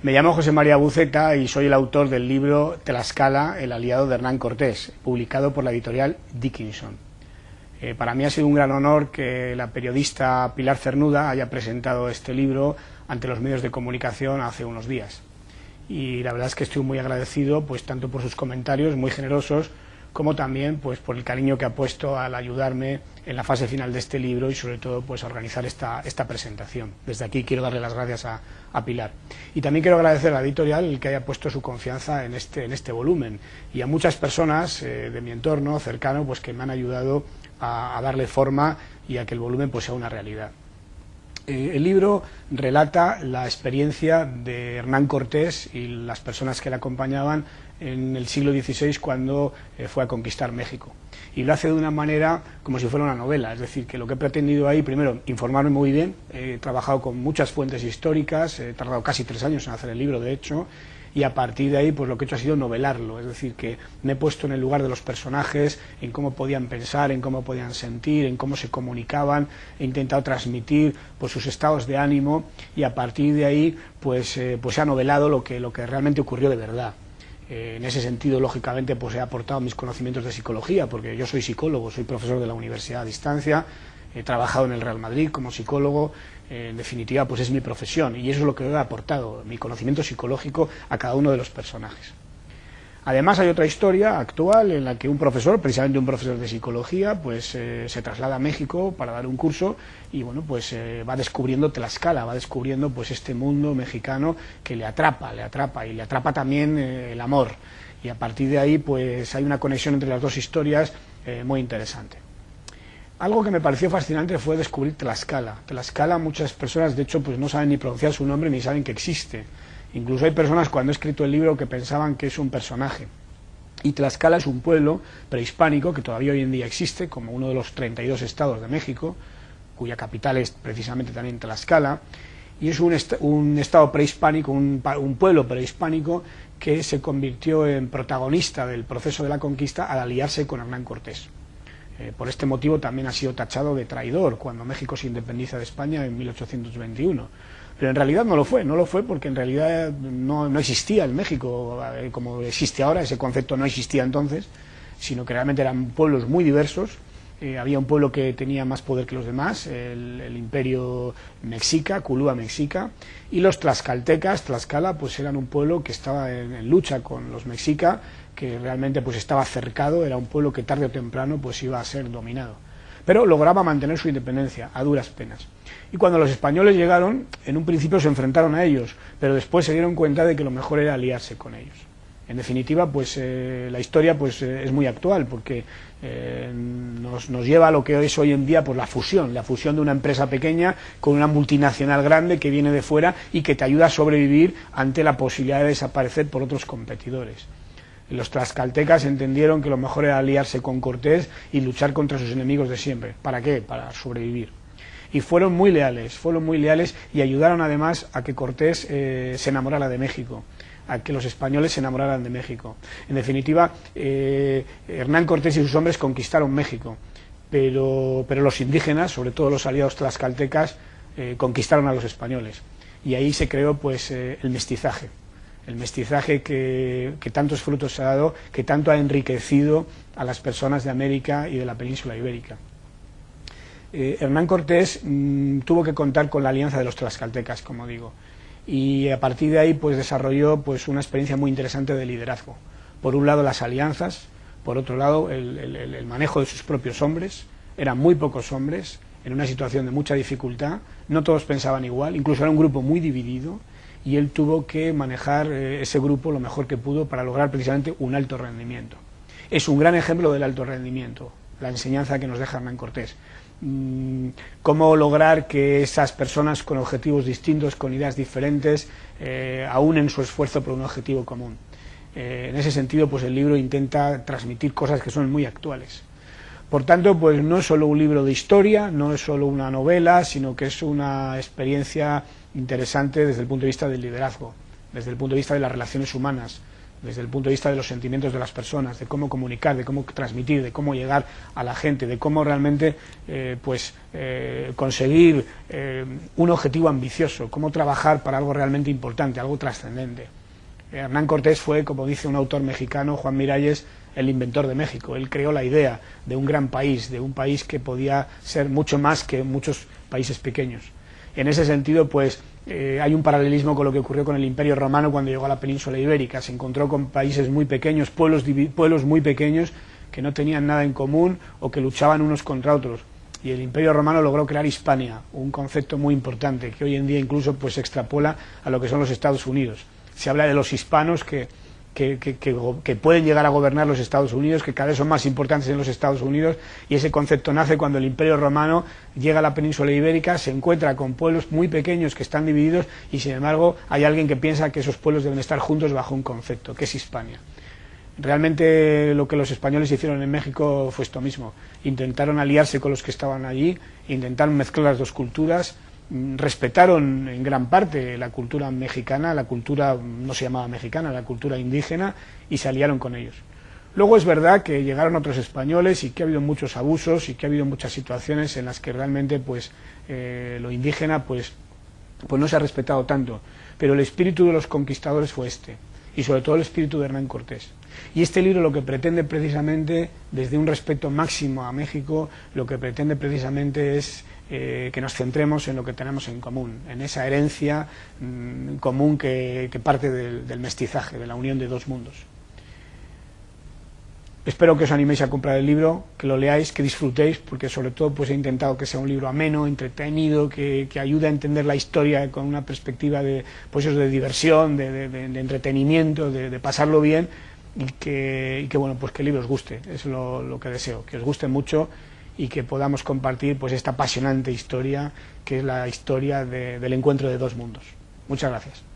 Me llamo José María Buceta y soy el autor del libro Tlaxcala, el aliado de Hernán Cortés, publicado por la editorial Dickinson. Para mí ha sido un gran honor que la periodista Pilar Cernuda haya presentado este libro ante los medios de comunicación hace unos días. Y la verdad es que estoy muy agradecido, pues tanto por sus comentarios muy generosos, como también pues por el cariño que ha puesto al ayudarme en la fase final de este libro y sobre todo pues a organizar esta presentación. Desde aquí quiero darle las gracias a Pilar. Y también quiero agradecer a la editorial el que haya puesto su confianza en este volumen y a muchas personas de mi entorno cercano pues que me han ayudado a darle forma y a que el volumen pues sea una realidad. El libro relata la experiencia de Hernán Cortés y las personas que le acompañaban en el siglo XVI cuando fue a conquistar México. Y lo hace de una manera como si fuera una novela, es decir, que lo que he pretendido ahí, primero, informarme muy bien, he trabajado con muchas fuentes históricas, he tardado casi 3 años en hacer el libro, de hecho, y a partir de ahí pues lo que he hecho ha sido novelarlo, es decir, que me he puesto en el lugar de los personajes, en cómo podían pensar, en cómo podían sentir, en cómo se comunicaban, he intentado transmitir pues sus estados de ánimo y a partir de ahí pues se ha novelado lo que realmente ocurrió de verdad. En ese sentido, lógicamente, pues he aportado mis conocimientos de psicología, porque yo soy psicólogo, soy profesor de la universidad a distancia, he trabajado en el Real Madrid como psicólogo, en definitiva, pues es mi profesión y eso es lo que he aportado, mi conocimiento psicológico a cada uno de los personajes. Además hay otra historia actual en la que un profesor, precisamente un profesor de psicología, pues se traslada a México para dar un curso y bueno, pues va descubriendo Tlaxcala, va descubriendo pues este mundo mexicano que le atrapa y le atrapa también el amor y a partir de ahí pues hay una conexión entre las dos historias muy interesante. Algo que me pareció fascinante fue descubrir Tlaxcala. Tlaxcala, muchas personas de hecho pues no saben ni pronunciar su nombre ni saben que existe. Incluso hay personas cuando he escrito el libro que pensaban que es un personaje. Y Tlaxcala es un pueblo prehispánico que todavía hoy en día existe como uno de los 32 estados de México, cuya capital es precisamente también Tlaxcala, y es un estado prehispánico, un pueblo prehispánico que se convirtió en protagonista del proceso de la conquista al aliarse con Hernán Cortés. Por este motivo también ha sido tachado de traidor cuando México se independiza de España en 1821. Pero en realidad no lo fue porque en realidad no existía el México como existe ahora, ese concepto no existía entonces, sino que realmente eran pueblos muy diversos. Había un pueblo que tenía más poder que los demás, el imperio mexica, Culúa mexica, y los tlaxcaltecas, Tlaxcala, pues eran un pueblo que estaba en lucha con los mexica, que realmente pues estaba cercado, era un pueblo que tarde o temprano pues iba a ser dominado. Pero lograba mantener su independencia, a duras penas. Y cuando los españoles llegaron, en un principio se enfrentaron a ellos, pero después se dieron cuenta de que lo mejor era aliarse con ellos. En definitiva, pues la historia pues es muy actual, porque nos lleva a lo que es hoy en día pues la fusión de una empresa pequeña con una multinacional grande que viene de fuera y que te ayuda a sobrevivir ante la posibilidad de desaparecer por otros competidores. Los tlaxcaltecas entendieron que lo mejor era aliarse con Cortés y luchar contra sus enemigos de siempre. ¿Para qué? Para sobrevivir. Y fueron muy leales y ayudaron además a que Cortés se enamorara de México, a que los españoles se enamoraran de México. En definitiva, Hernán Cortés y sus hombres conquistaron México, pero los indígenas, sobre todo los aliados tlaxcaltecas, conquistaron a los españoles. Y ahí se creó pues el mestizaje que tantos frutos ha dado, que tanto ha enriquecido a las personas de América y de la península ibérica. Hernán Cortés tuvo que contar con la alianza de los tlaxcaltecas, como digo, y a partir de ahí pues desarrolló pues una experiencia muy interesante de liderazgo. Por un lado las alianzas, por otro lado el manejo de sus propios hombres. Eran muy pocos hombres, en una situación de mucha dificultad, no todos pensaban igual, incluso era un grupo muy dividido, y él tuvo que manejar ese grupo lo mejor que pudo para lograr precisamente un alto rendimiento. Es un gran ejemplo del alto rendimiento, la enseñanza que nos deja Hernán Cortés. Cómo lograr que esas personas con objetivos distintos, con ideas diferentes, aúnen su esfuerzo por un objetivo común. En ese sentido, pues el libro intenta transmitir cosas que son muy actuales. Por tanto, pues no es solo un libro de historia, no es solo una novela, sino que es una experiencia interesante desde el punto de vista del liderazgo, desde el punto de vista de las relaciones humanas, desde el punto de vista de los sentimientos de las personas, de cómo comunicar, de cómo transmitir, de cómo llegar a la gente, de cómo realmente conseguir un objetivo ambicioso, cómo trabajar para algo realmente importante, algo trascendente. Hernán Cortés fue, como dice un autor mexicano, Juan Miralles, el inventor de México. Él creó la idea de un gran país, de un país que podía ser mucho más que muchos países pequeños. En ese sentido, pues, hay un paralelismo con lo que ocurrió con el Imperio Romano cuando llegó a la península ibérica. Se encontró con países muy pequeños, pueblos muy pequeños que no tenían nada en común o que luchaban unos contra otros. Y el Imperio Romano logró crear Hispania, un concepto muy importante que hoy en día incluso pues, se extrapola a lo que son los Estados Unidos. Se habla de los hispanos que pueden llegar a gobernar los Estados Unidos, que cada vez son más importantes en los Estados Unidos, y ese concepto nace cuando el Imperio Romano llega a la península ibérica, se encuentra con pueblos muy pequeños que están divididos, y sin embargo hay alguien que piensa que esos pueblos deben estar juntos bajo un concepto, que es Hispania. Realmente lo que los españoles hicieron en México fue esto mismo: intentaron aliarse con los que estaban allí, intentaron mezclar las dos culturas, respetaron en gran parte la cultura mexicana, la cultura no se llamaba mexicana, la cultura indígena, y se aliaron con ellos. Luego es verdad que llegaron otros españoles y que ha habido muchos abusos y que ha habido muchas situaciones en las que realmente pues lo indígena pues no se ha respetado tanto, pero el espíritu de los conquistadores fue este, y sobre todo el espíritu de Hernán Cortés. Y este libro lo que pretende precisamente, desde un respeto máximo a México, lo que pretende precisamente es que nos centremos en lo que tenemos en común, en esa herencia común que parte del mestizaje, de la unión de dos mundos. Espero que os animéis a comprar el libro, que lo leáis, que disfrutéis, porque sobre todo pues he intentado que sea un libro ameno, entretenido, que ayude a entender la historia con una perspectiva de diversión, de entretenimiento, de pasarlo bien, y que bueno, pues que el libro os guste, es lo que deseo, que os guste mucho y que podamos compartir pues esta apasionante historia que es la historia del encuentro de dos mundos. Muchas gracias.